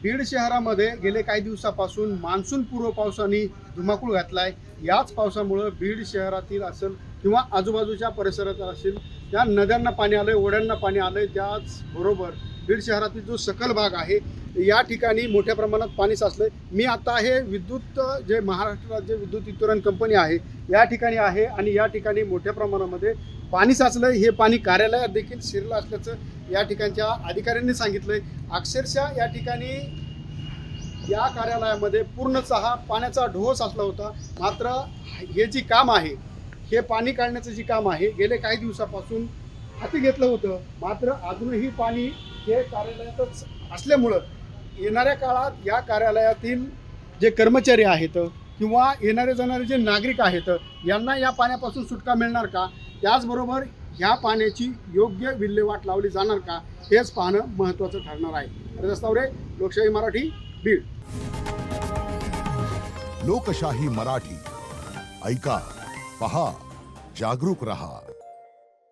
बीड शहरामध्ये गेले काही दिवसापासून मान्सून पूर्व पावसाने धुमाकूळ घातलाय। याच पावसामुळे बीड शहरातील असेल किंवा आजूबाजूच्या परिसरात असेल त्या नद्यांना पाणी आलंय, ओढ्यांना पाणी आलंय। त्याचबरोबर बीड शहरातील जो सखल भाग आहे या ठिकाणी मोठ्या प्रमाणात पाणी साचलंय। मी आता आहे विद्युत जे महाराष्ट्र राज्य विद्युत वितरण कंपनी आहे या ठिकाणी आहे आणि या ठिकाणी मोठ्या प्रमाणामध्ये पाणी साचलंय। हे पाणी कार्यालयात देखील शिरलं असल्याचं या ठिकाणच्या अधिकाऱ्यांनी सांगितलंय। अक्षरशः या ठिकाणी या कार्यालयामध्ये पूर्णतः पाण्याचा ढोह साचला होता। मात्र हे जी काम आहे, हे पाणी काढण्याचं जे काम आहे गेले काही दिवसापासून हाती घेतलं होतं। मात्र अजूनही पाणी हे कार्यालयातच असल्यामुळं येणाऱ्या काळात या कार्यालयातील जे कर्मचारी आहेत किंवा येणारे जाणारे जे नागरिक आहेत यांना या पाण्यापासून सुटका मिळणार का, त्याचबरोबर ह्या पाण्याची योग्य विल्हेवाट लावली जाणार का, हेच पाहणं महत्त्वाचं ठरणार आहे। हरिदास तावरे, लोकशाही मराठी, बीड। लोकशाही मराठी, ऐका, पहा, जागरूक रहा।